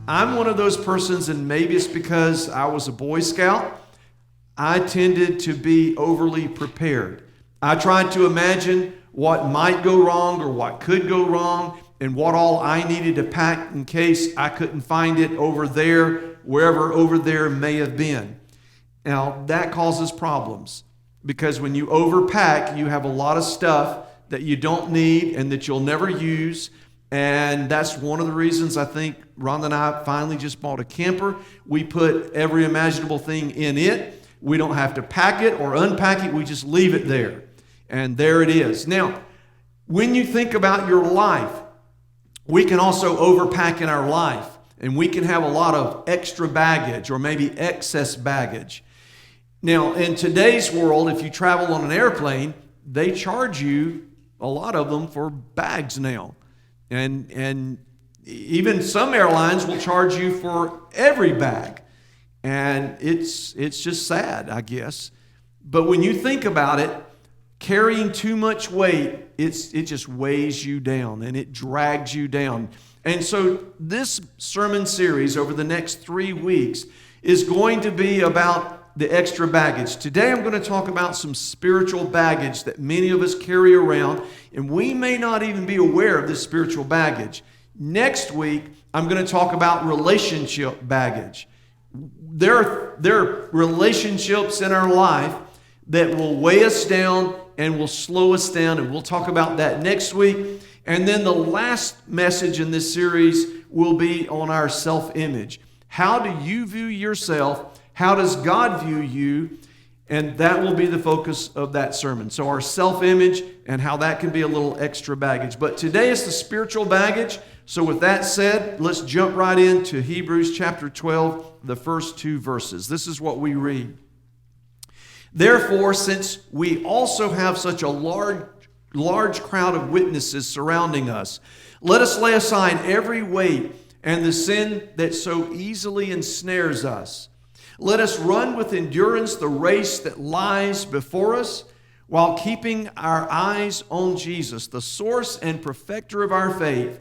I'm one of those persons, and maybe it's because I was a Boy Scout, I tended to be overly prepared. I tried to imagine what might go wrong or what could go wrong and what all I needed to pack in case I couldn't find it over there, wherever over there may have been. Now, that causes problems because when you overpack, you have a lot of stuff that you don't need and that you'll never use. And that's one of the reasons I think Rhonda and I finally just bought a camper. We put every imaginable thing in it. We don't have to pack it or unpack it. We just leave it there. And there it is. Now, when you think about your life, we can also overpack in our life. And we can have a lot of extra baggage or maybe excess baggage. Now, in today's world, if you travel on an airplane, they charge you, a lot of them, for bags now. And even some airlines will charge you for every bag. And it's just sad, I guess. But when you think about it, carrying too much weight, it just weighs you down and it drags you down. And so this sermon series over the next 3 weeks is going to be about the extra baggage. Today I'm going to talk about some spiritual baggage that many of us carry around, and we may not even be aware of this spiritual baggage. Next week, I'm going to talk about relationship baggage. There are relationships in our life that will weigh us down and will slow us down, and we'll talk about that next week. And then the last message in this series will be on our self-image. How do you view yourself? How does God view you? And that will be the focus of that sermon. So our self-image and how that can be a little extra baggage. But today is the spiritual baggage. So with that said, let's jump right into Hebrews chapter 12, the first 2 verses. This is what we read. Therefore, since we also have such a large crowd of witnesses surrounding us, let us lay aside every weight and the sin that so easily ensnares us. Let us run with endurance the race that lies before us, while keeping our eyes on Jesus, the source and perfecter of our faith,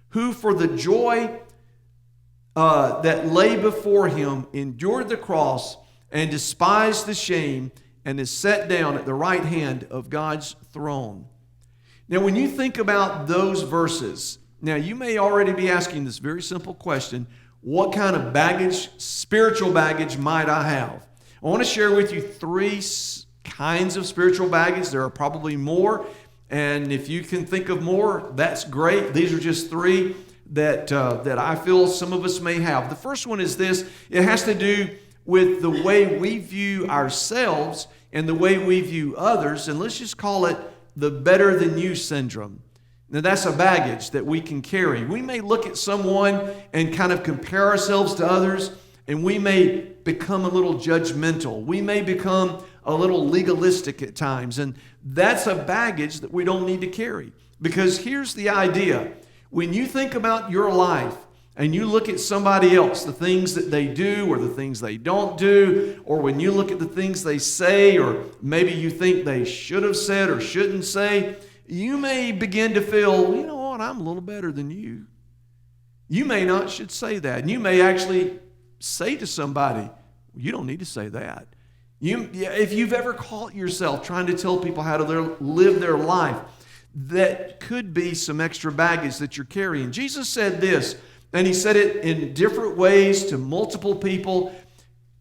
who for the joy that lay before him endured the cross and despised the shame, and is set down at the right hand of God's throne. Now, when you think about those verses, now you may already be asking this very simple question: what kind of baggage, spiritual baggage, might I have? I want to share with you 3 kinds of spiritual baggage. There are probably more, and if you can think of more, that's great. These are just 3 that I feel some of us may have. The first one is this: it has to do with the way we view ourselves and the way we view others, and let's just call it the better than you syndrome. Now, that's a baggage that we can carry. We may look at someone and kind of compare ourselves to others, and we may become a little judgmental. We may become a little legalistic at times, and that's a baggage that we don't need to carry. Because here's the idea. When you think about your life and you look at somebody else, the things that they do or the things they don't do, or when you look at the things they say, or maybe you think they should have said or shouldn't say, you may begin to feel, you know what, I'm a little better than you. You may not should say that. And you may actually say to somebody, you don't need to say that. If you've ever caught yourself trying to tell people how to live their life, that could be some extra baggage that you're carrying. Jesus said this, and he said it in different ways to multiple people,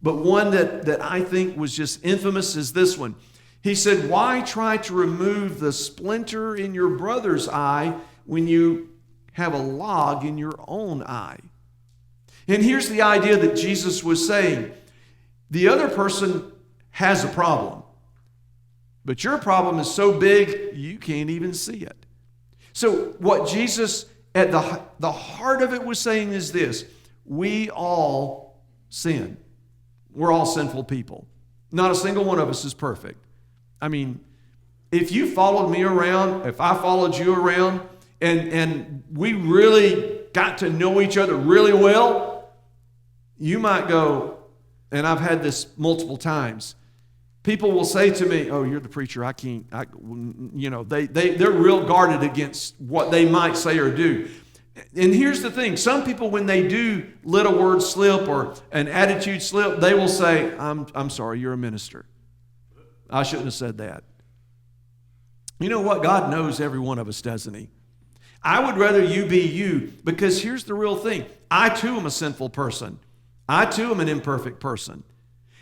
but one that I think was just infamous is this one. He said, why try to remove the splinter in your brother's eye when you have a log in your own eye? And here's the idea that Jesus was saying. The other person has a problem, but your problem is so big you can't even see it. So what Jesus at the heart of it was saying is this: we all sin. We're all sinful people. Not a single one of us is perfect. I mean, if you followed me around, if I followed you around, and we really got to know each other really well, you might go, and I've had this multiple times, people will say to me, oh, you're the preacher, they're real guarded against what they might say or do. And here's the thing. Some people, when they do let a word slip or an attitude slip, they will say, I'm sorry, you're a minister. I shouldn't have said that. You know what? God knows every one of us, doesn't He? I would rather you be you, because here's the real thing. I too am a sinful person. I too am an imperfect person.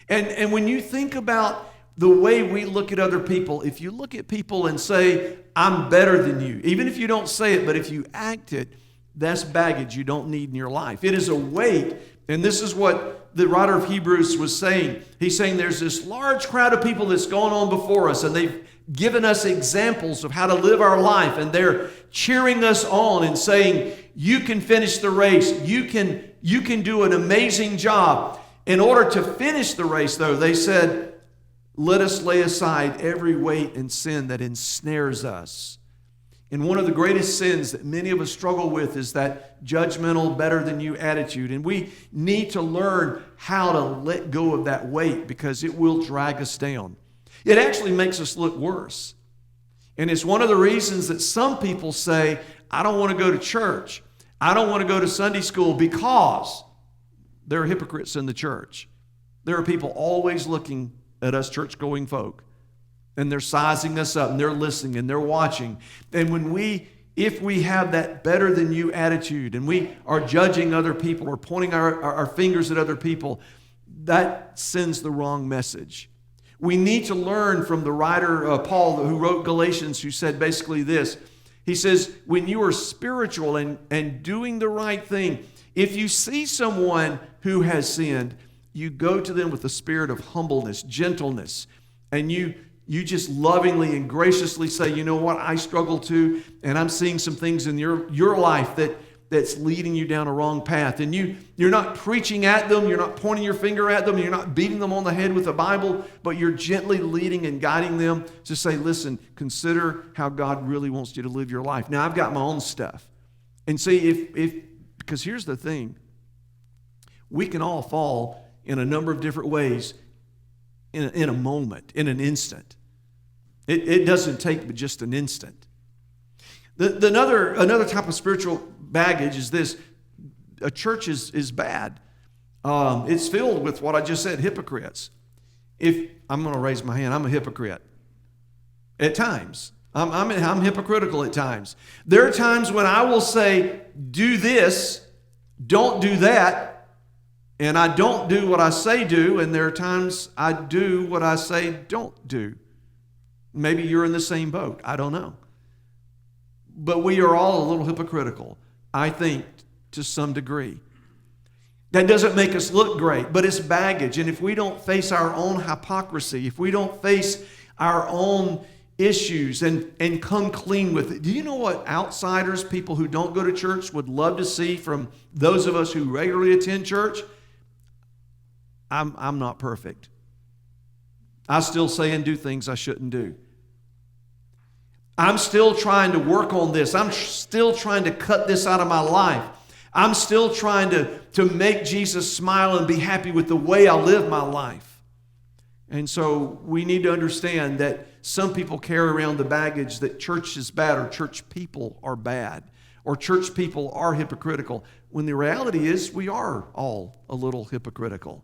And when you think about the way we look at other people, if you look at people and say, I'm better than you, even if you don't say it, but if you act it, that's baggage you don't need in your life. It is a weight, and this is what the writer of Hebrews was saying. He's saying there's this large crowd of people that's gone on before us, and they've given us examples of how to live our life, and they're cheering us on and saying, you can finish the race. You can do an amazing job. In order to finish the race, though, they said, let us lay aside every weight and sin that ensnares us. And one of the greatest sins that many of us struggle with is that judgmental, better than you attitude. And we need to learn how to let go of that weight, because it will drag us down. It actually makes us look worse. And it's one of the reasons that some people say, I don't want to go to church. I don't want to go to Sunday school, because there are hypocrites in the church. There are people always looking at us church-going folk, and they're sizing us up, and they're listening, and they're watching. And if we have that better than you attitude, and we are judging other people or pointing our fingers at other people, that sends the wrong message. We need to learn from the writer Paul, who wrote Galatians, who said basically this. He says, when you are spiritual and doing the right thing, if you see someone who has sinned, you go to them with a spirit of humbleness, gentleness, and you just lovingly and graciously say, you know what, I struggle too, and I'm seeing some things in your life that's leading you down a wrong path. And you're not preaching at them, you're not pointing your finger at them, you're not beating them on the head with a Bible, but you're gently leading and guiding them to say, listen, consider how God really wants you to live your life. Now, I've got my own stuff. And see, because here's the thing, we can all fall in a number of different ways in a moment, in an instant. It doesn't take but just an instant. Another type of spiritual baggage is this. A church is bad. It's filled with what I just said, hypocrites. If I'm going to raise my hand, I'm a hypocrite. At times. I'm hypocritical at times. There are times when I will say, do this, don't do that, and I don't do what I say do, and there are times I do what I say don't do. Maybe you're in the same boat. I don't know. But we are all a little hypocritical, I think, to some degree. That doesn't make us look great, but it's baggage. And if we don't face our own hypocrisy, if we don't face our own issues and come clean with it. Do you know what outsiders, people who don't go to church, would love to see from those of us who regularly attend church? I'm not perfect. I still say and do things I shouldn't do. I'm still trying to work on this. I'm still trying to cut this out of my life. I'm still trying to make Jesus smile and be happy with the way I live my life. And so we need to understand that some people carry around the baggage that church is bad, or church people are bad, or church people are hypocritical, when the reality is we are all a little hypocritical.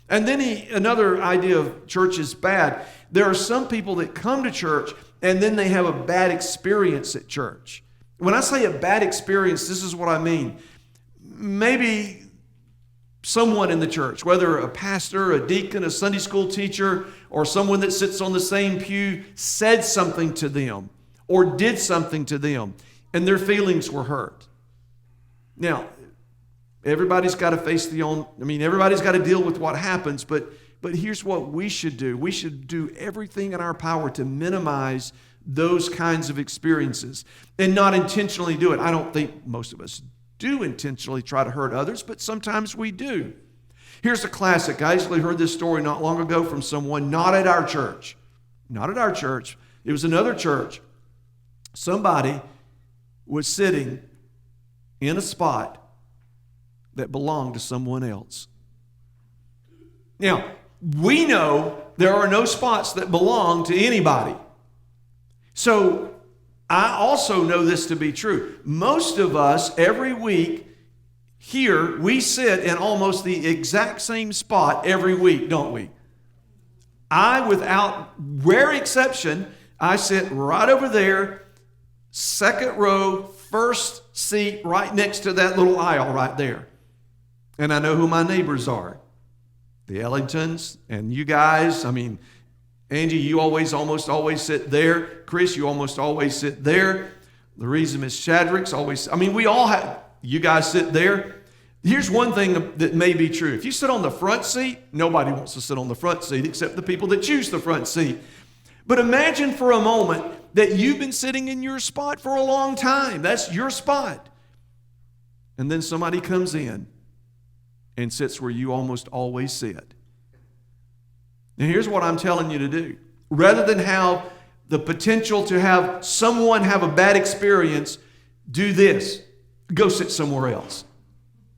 And then another idea of church is bad. There are some people that come to church and then they have a bad experience at church. When I say a bad experience, this is what I mean. Maybe someone in the church, whether a pastor, a deacon, a Sunday school teacher, or someone that sits on the same pew, said something to them or did something to them, and their feelings were hurt. Now, everybody's got to everybody's got to deal with what happens, but here's what we should do. We should do everything in our power to minimize those kinds of experiences and not intentionally do it. I don't think most of us do intentionally try to hurt others, but sometimes we do. Here's a classic. I actually heard this story not long ago from someone, not at our church. Not at our church. It was another church. Somebody was sitting in a spot that belonged to someone else. Now, we know there are no spots that belong to anybody. So I also know this to be true. Most of us, every week, here, we sit in almost the exact same spot every week, don't we? I, without rare exception, I sit right over there, second row, first seat, right next to that little aisle right there. And I know who my neighbors are. The Ellingtons and you guys. I mean, Angie, you almost always sit there. Chris, you almost always sit there. The reason Miss Shadrick's always, we all have, you guys sit there. Here's one thing that may be true. If you sit on the front seat, nobody wants to sit on the front seat except the people that choose the front seat. But imagine for a moment that you've been sitting in your spot for a long time. That's your spot. And then somebody comes in and sits where you almost always sit. Now here's what I'm telling you to do. Rather than have the potential to have someone have a bad experience, do this. Go sit somewhere else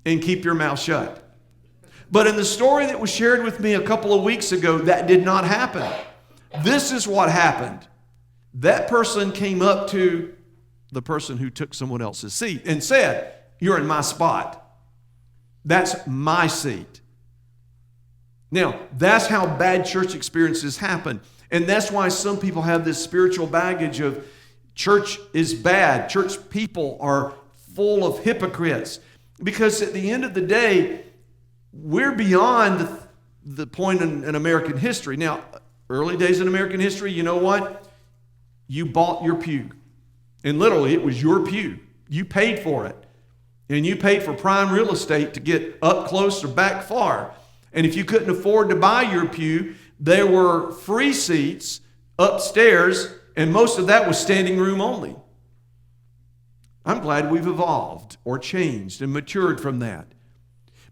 and keep your mouth shut. But in the story that was shared with me a couple of weeks ago, that did not happen. This is what happened. That person came up to the person who took someone else's seat and said, "You're in my spot. That's my seat." Now, that's how bad church experiences happen. And that's why some people have this spiritual baggage of church is bad. Church people are full of hypocrites. Because at the end of the day, we're beyond the point in American history. Now, early days in American history, you know what? You bought your pew. And literally, it was your pew. You paid for it. And you paid for prime real estate to get up close or back far. And if you couldn't afford to buy your pew, there were free seats upstairs, and most of that was standing room only. I'm glad we've evolved or changed and matured from that.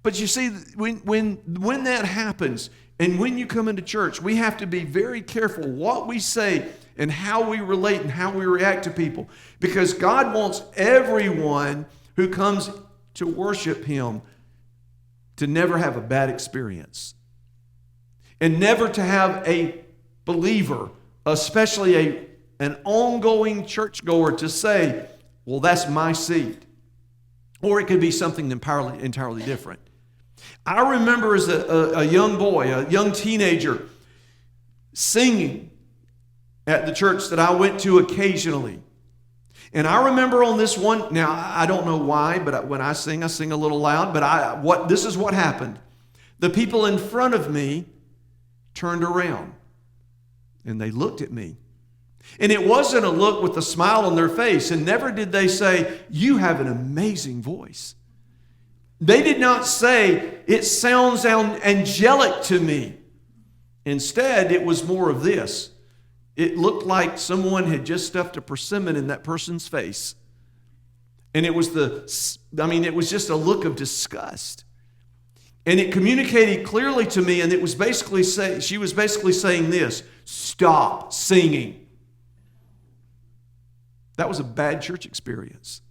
But you see, when that happens, and when you come into church, we have to be very careful what we say and how we relate and how we react to people. Because God wants everyone who comes to worship Him to never have a bad experience. And never to have a believer, especially an ongoing churchgoer, to say, "Well, that's my seat." Or it could be something entirely different. I remember as a young boy, a young teenager, singing at the church that I went to occasionally. And I remember on this one, now I don't know why, but when I sing a little loud, but this is what happened. The people in front of me turned around and they looked at me. And it wasn't a look with a smile on their face, and never did they say, "You have an amazing voice." They did not say, "It sounds angelic to me." Instead, it was more of this. It looked like someone had just stuffed a persimmon in that person's face. And it was just a look of disgust. And it communicated clearly to me, and it was she was basically saying this: "Stop singing." That was a bad church experience.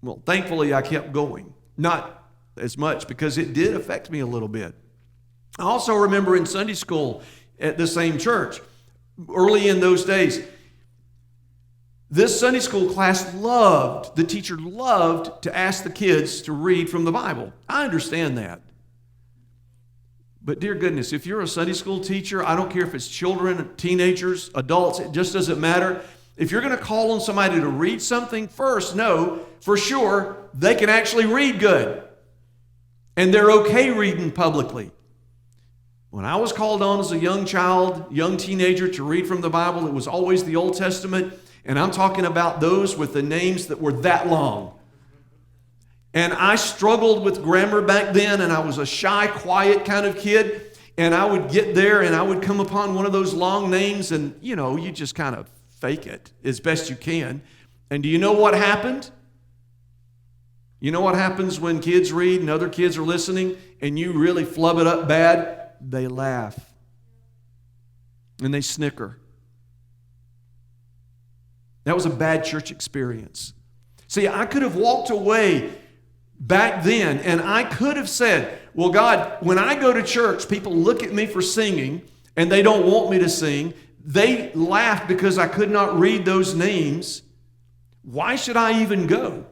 Well, thankfully, I kept going. Not as much, because it did affect me a little bit. I also remember in Sunday school at the same church, early in those days, this Sunday school class the teacher loved to ask the kids to read from the Bible. I understand that. But dear goodness, if you're a Sunday school teacher, I don't care if it's children, teenagers, adults, it just doesn't matter. If you're going to call on somebody to read something, first know for sure they can actually read good. And they're okay reading publicly. When I was called on as a young child, young teenager to read from the Bible, it was always the Old Testament. And I'm talking about those with the names that were that long. And I struggled with grammar back then, and I was a shy, quiet kind of kid. And I would get there, and I would come upon one of those long names, and, you just kind of fake it as best you can. And do you know what happened? You know what happens when kids read and other kids are listening, and you really flub it up bad? They laugh. And they snicker. That was a bad church experience. See, I could have walked away back then, and I could have said, "Well, God, when I go to church, people look at me for singing, and they don't want me to sing. They laughed because I could not read those names. Why should I even go?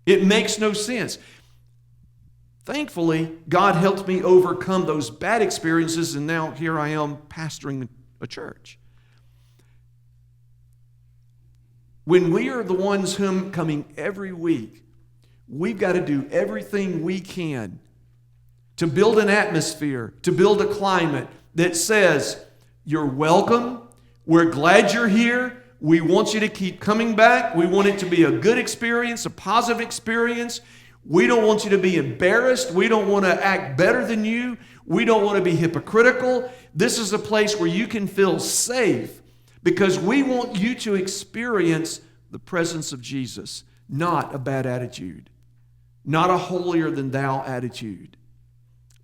It makes no sense. Thankfully, God helped me overcome those bad experiences, and now here I am pastoring a church. When we are the ones whom coming every week, we've got to do everything we can to build an atmosphere, to build a climate that says, you're welcome, we're glad you're here, we want you to keep coming back, we want it to be a good experience, a positive experience. We don't want you to be embarrassed, we don't want to act better than you, we don't want to be hypocritical. This is a place where you can feel safe because we want you to experience the presence of Jesus, not a bad attitude, not a holier than thou attitude.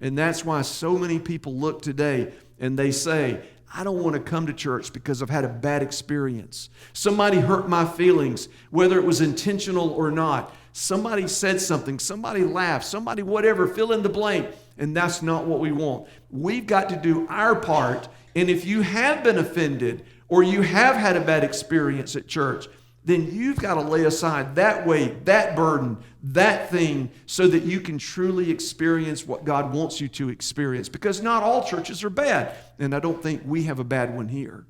And that's why so many people look today and they say, I don't want to come to church because I've had a bad experience. Somebody hurt my feelings, whether it was intentional or not. Somebody said something, somebody laughed, somebody whatever, fill in the blank. And that's not what we want. We've got to do our part. And if you have been offended or you have had a bad experience at church, then you've got to lay aside that weight, that burden, that thing, so that you can truly experience what God wants you to experience. Because not all churches are bad, and I don't think we have a bad one here.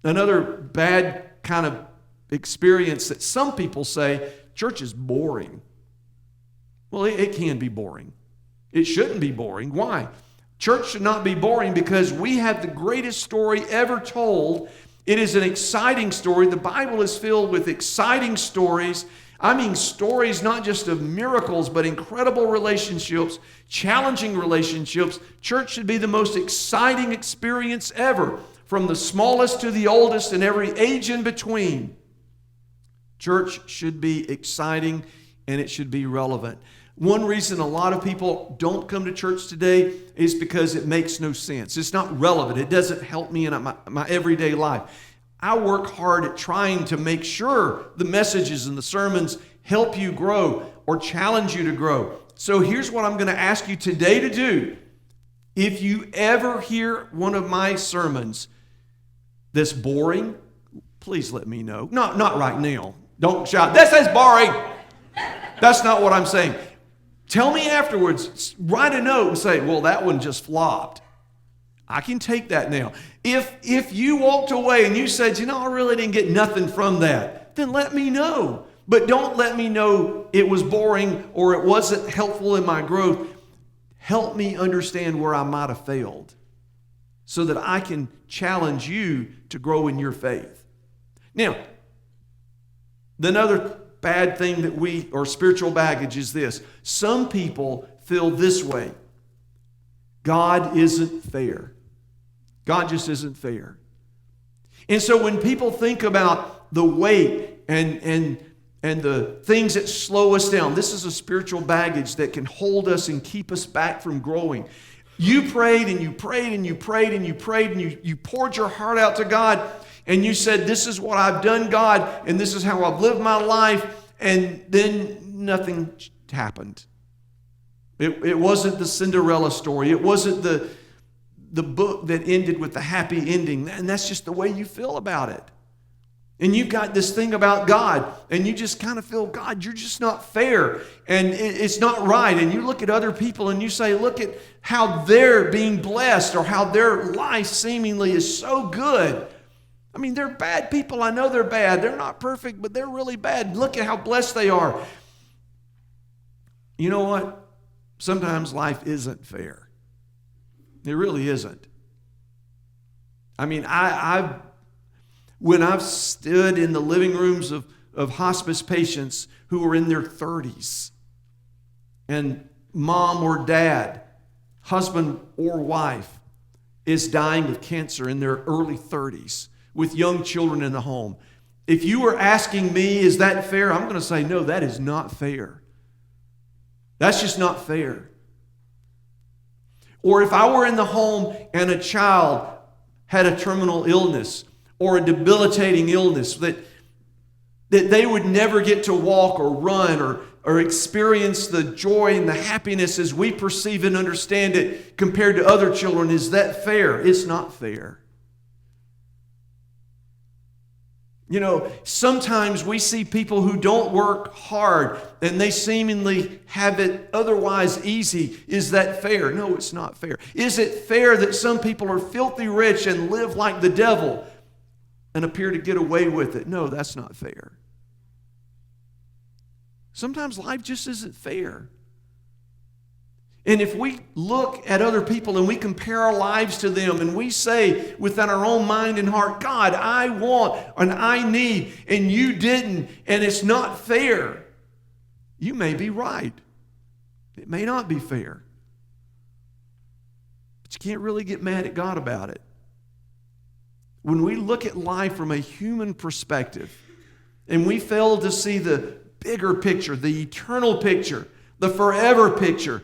Another bad kind of experience that some people say, church is boring. Well, it can be boring. It shouldn't be boring. Why? Church should not be boring because we have the greatest story ever told. It is an exciting story. The Bible is filled with exciting stories. I mean stories not just of miracles, but incredible relationships, challenging relationships. Church should be the most exciting experience ever, from the smallest to the oldest and every age in between. Church should be exciting and it should be relevant. One reason a lot of people don't come to church today is because it makes no sense. It's not relevant. It doesn't help me in my everyday life. I work hard at trying to make sure the messages and the sermons help you grow or challenge you to grow. So here's what I'm going to ask you today to do. If you ever hear one of my sermons that's boring, please let me know. Not right now. Don't shout, this is boring. That's not what I'm saying. Tell me afterwards, write a note and say, well, that one just flopped. I can take that now. If you walked away and you said, I really didn't get nothing from that, then let me know. But don't let me know it was boring or it wasn't helpful in my growth. Help me understand where I might have failed so that I can challenge you to grow in your faith. Now, another bad thing that or spiritual baggage is this. Some people feel this way. God isn't fair. God just isn't fair. And so when people think about the weight and the things that slow us down, this is a spiritual baggage that can hold us and keep us back from growing. You prayed and you prayed and you prayed and you prayed and you poured your heart out to God and you said, this is what I've done, God, and this is how I've lived my life. And then nothing happened. It wasn't the Cinderella story. It wasn't the book that ended with the happy ending. And that's just the way you feel about it. And you've got this thing about God, and you just kind of feel, God, you're just not fair, and it's not right. And you look at other people and you say, look at how they're being blessed or how their life seemingly is so good. I mean, they're bad people. I know they're bad. They're not perfect, but they're really bad. Look at how blessed they are. You know what? Sometimes life isn't fair. It really isn't. I mean, when I've stood in the living rooms of hospice patients who are in their 30s, and mom or dad, husband or wife, is dying of cancer in their early 30s, with young children in the home. If you were asking me, is that fair? I'm going to say, no, that is not fair. That's just not fair. Or if I were in the home and a child had a terminal illness or a debilitating illness that they would never get to walk or run or experience the joy and the happiness as we perceive and understand it compared to other children, is that fair? It's not fair. Sometimes we see people who don't work hard and they seemingly have it otherwise easy. Is that fair? No, it's not fair. Is it fair that some people are filthy rich and live like the devil and appear to get away with it? No, that's not fair. Sometimes life just isn't fair. And if we look at other people and we compare our lives to them and we say within our own mind and heart, God, I want and I need, and you didn't, and it's not fair, you may be right. It may not be fair. But you can't really get mad at God about it. When we look at life from a human perspective and we fail to see the bigger picture, the eternal picture, the forever picture,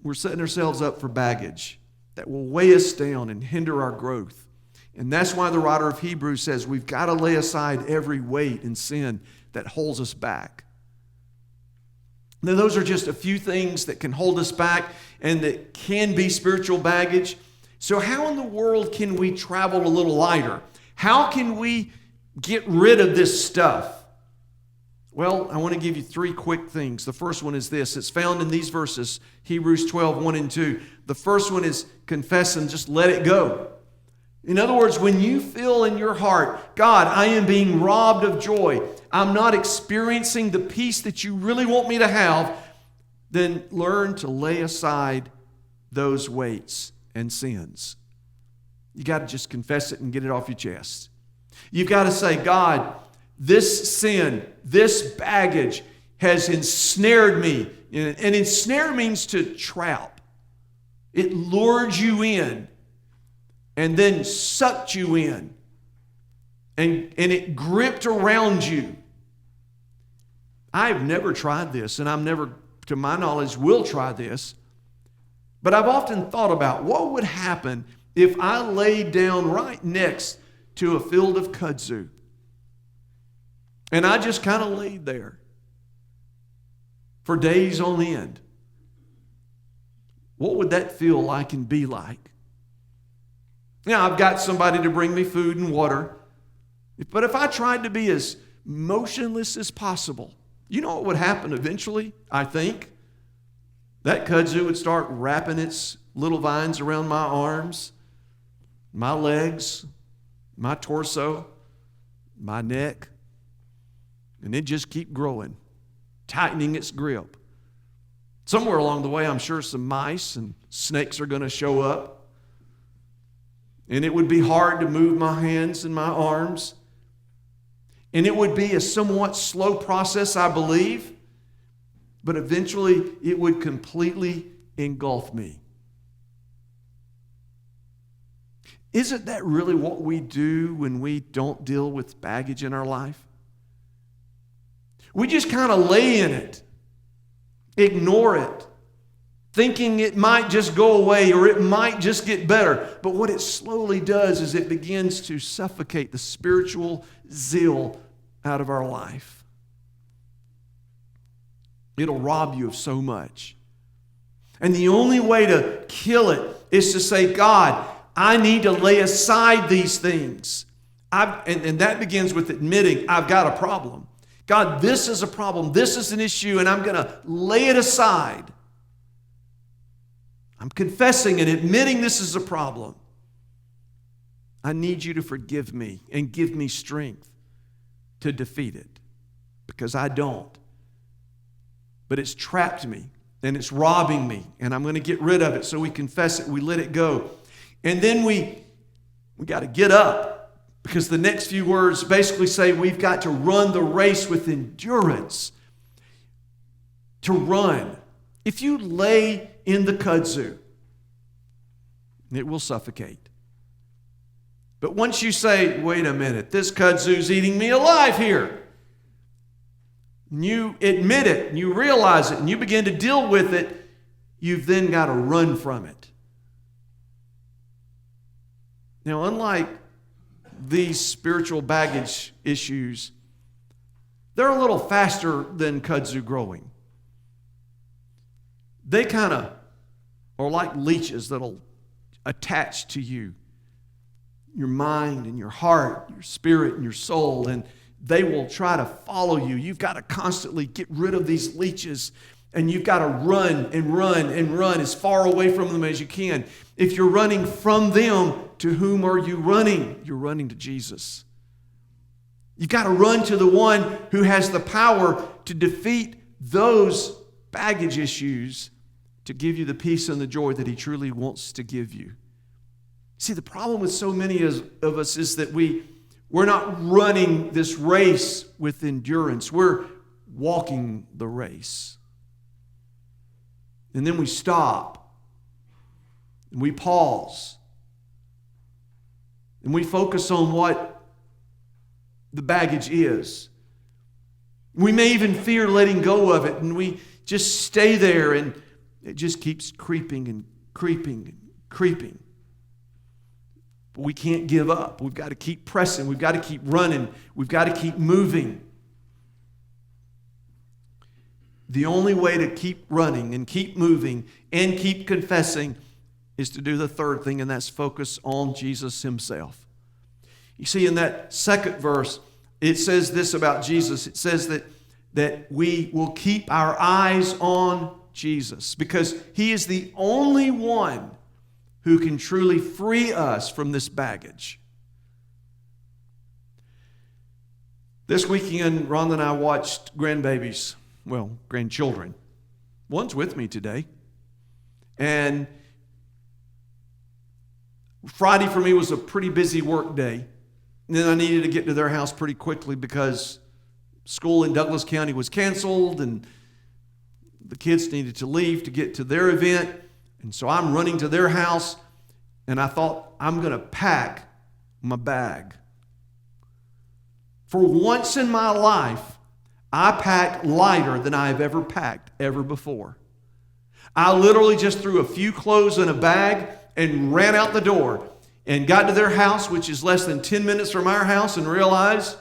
we're setting ourselves up for baggage that will weigh us down and hinder our growth. And that's why the writer of Hebrews says we've got to lay aside every weight and sin that holds us back. Now, those are just a few things that can hold us back and that can be spiritual baggage. So how in the world can we travel a little lighter? How can we get rid of this stuff? Well, I want to give you three quick things. The first one is this. It's found in these verses, Hebrews 12, 1 and 2. The first one is confess and just let it go. In other words, when you feel in your heart, God, I am being robbed of joy, I'm not experiencing the peace that you really want me to have, then learn to lay aside those weights and sins. You got to just confess it and get it off your chest. You've got to say, God, this sin, this baggage has ensnared me. And ensnare means to trap. It lured you in and then sucked you in. And it gripped around you. I've never tried this, and I'm never, to my knowledge, will try this. But I've often thought about what would happen if I laid down right next to a field of kudzu. And I just kind of laid there for days on end. What would that feel like and be like? Now, I've got somebody to bring me food and water. But if I tried to be as motionless as possible, you know what would happen eventually, I think? That kudzu would start wrapping its little vines around my arms, my legs, my torso, my neck. And it just keep growing, tightening its grip. Somewhere along the way, I'm sure some mice and snakes are going to show up. And it would be hard to move my hands and my arms. And it would be a somewhat slow process, I believe. But eventually, it would completely engulf me. Isn't that really what we do when we don't deal with baggage in our life? We just kind of lay in it, ignore it, thinking it might just go away or it might just get better. But what it slowly does is it begins to suffocate the spiritual zeal out of our life. It'll rob you of so much. And the only way to kill it is to say, God, I need to lay aside these things. And that begins with admitting I've got a problem. God, this is a problem. This is an issue, and I'm going to lay it aside. I'm confessing and admitting this is a problem. I need you to forgive me and give me strength to defeat it, because I don't. But it's trapped me, and it's robbing me, and I'm going to get rid of it. So we confess it, we let it go. And then we got to get up. Because the next few words basically say we've got to run the race with endurance. To run. If you lay in the kudzu, it will suffocate. But once you say, wait a minute, this kudzu's eating me alive here. And you admit it, and you realize it, and you begin to deal with it, you've then got to run from it. Now, unlike these spiritual baggage issues, they're a little faster than kudzu growing. They kind of are like leeches that'll attach to you. your mind and your heart, your spirit and your soul, and they will try to follow you. You've got to constantly get rid of these leeches, and you've got to run and run and run as far away from them as you can. If you're running from them, to whom are you running? You're running to Jesus. You've got to run to the one who has the power to defeat those baggage issues, to give you the peace and the joy that he truly wants to give you. See, the problem with so many of us is that we're not running this race with endurance. We're walking the race. And then we stop. And we pause. And we focus on what the baggage is. We may even fear letting go of it, and we just stay there, and it just keeps creeping and creeping and creeping. But we can't give up. We've got to keep pressing. We've got to keep running. We've got to keep moving. The only way to keep running and keep moving and keep confessing is to do the third thing, and that's focus on Jesus himself. You see, in that second verse, it says this about Jesus. It says that we will keep our eyes on Jesus because he is the only one who can truly free us from this baggage. This weekend, Rhonda and I watched grandchildren. One's with me today. And Friday for me was a pretty busy work day. And then I needed to get to their house pretty quickly because school in Douglas County was canceled and the kids needed to leave to get to their event. And so I'm running to their house, and I thought, I'm going to pack my bag. For once in my life, I packed lighter than I have ever packed ever before. I literally just threw a few clothes in a bag and ran out the door and got to their house, which is less than 10 minutes from our house, and realized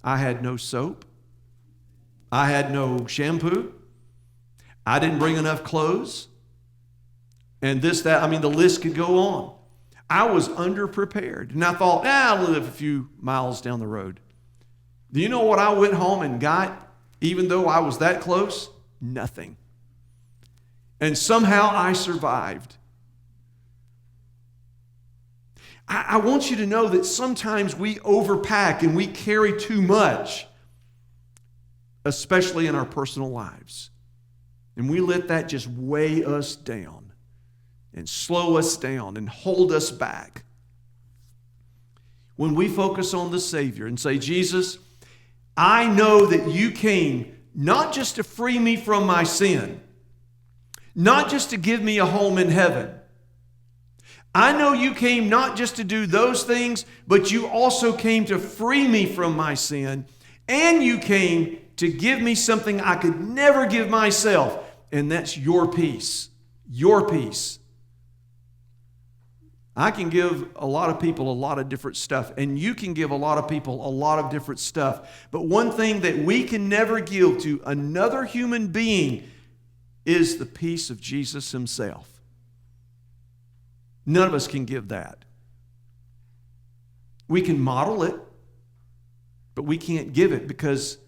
I had no soap. I had no shampoo. I didn't bring enough clothes. And the list could go on. I was underprepared. And I thought, I'll live a few miles down the road. Do you know what I went home and got, even though I was that close? Nothing. And somehow I survived. I want you to know that sometimes we overpack and we carry too much, especially in our personal lives. And we let that just weigh us down and slow us down and hold us back. When we focus on the Savior and say, Jesus, I know that you came not just to free me from my sin, not just to give me a home in heaven. I know you came not just to do those things, but you also came to free me from my sin, and you came to give me something I could never give myself, and that's your peace. Your peace. I can give a lot of people a lot of different stuff, and you can give a lot of people a lot of different stuff. But one thing that we can never give to another human being is the peace of Jesus himself. None of us can give that. We can model it, but we can't give it because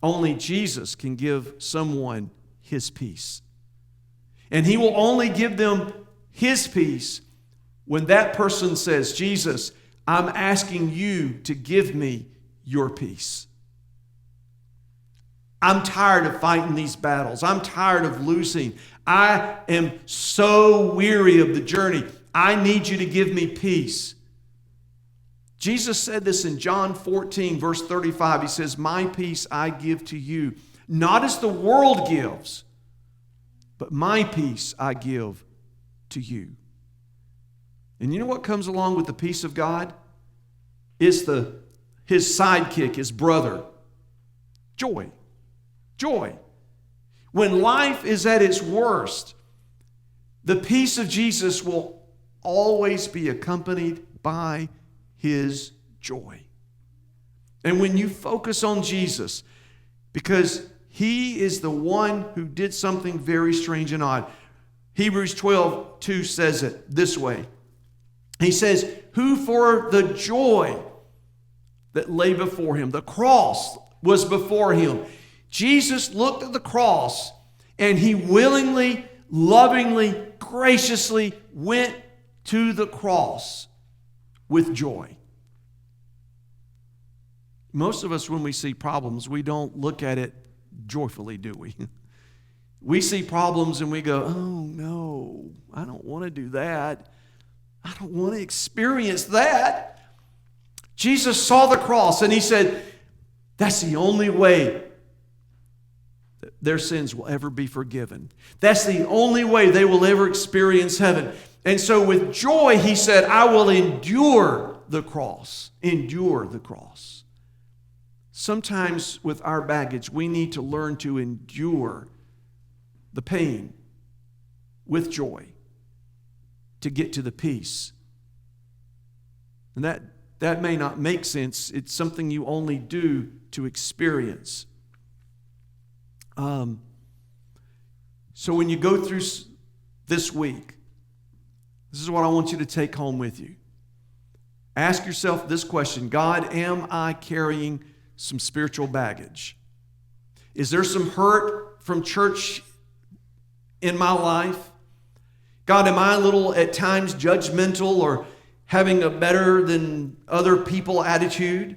only Jesus can give someone his peace. And he will only give them his peace when that person says, Jesus, I'm asking you to give me your peace. I'm tired of fighting these battles. I'm tired of losing. I am so weary of the journey. I need you to give me peace. Jesus said this in John 14, verse 35. He says, my peace I give to you, not as the world gives, but my peace I give to you. And you know what comes along with the peace of God? It's his sidekick, his brother. Joy. Joy. When life is at its worst, the peace of Jesus will always be accompanied by his joy. And when you focus on Jesus, because he is the one who did something very strange and odd. Hebrews 12:2 says it this way. He says, who for the joy that lay before him, the cross was before him. Jesus looked at the cross and he willingly, lovingly, graciously went to the cross with joy. Most of us, when we see problems, we don't look at it joyfully, do we? We see problems and we go, oh no, I don't want to do that. I don't want to experience that. Jesus saw the cross and he said, that's the only way that their sins will ever be forgiven. That's the only way they will ever experience heaven. And so with joy, he said, I will endure the cross. Endure the cross. Sometimes with our baggage, we need to learn to endure the pain with joy to get to the peace. And that may not make sense. It's something you only do to experience. So when you go through this week, this is what I want you to take home with you. Ask yourself this question: God, am I carrying some spiritual baggage? Is there some hurt from church in my life? God, am I a little at times judgmental or having a better than other people attitude?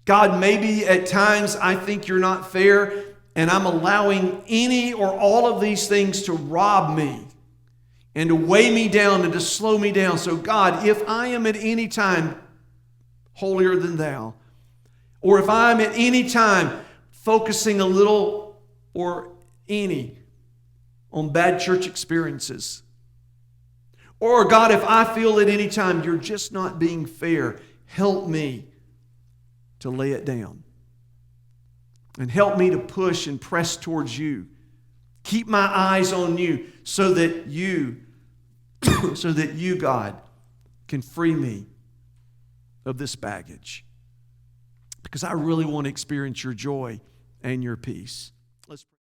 God, maybe at times I think you're not fair and I'm allowing any or all of these things to rob me and to weigh me down and to slow me down. So God, if I am at any time holier than thou, or if I'm at any time focusing a little or any on bad church experiences, or God, if I feel at any time you're just not being fair, help me to lay it down. And help me to push and press towards you. Keep my eyes on you so that you, God, can free me of this baggage. Because I really want to experience your joy and your peace. Let's pray.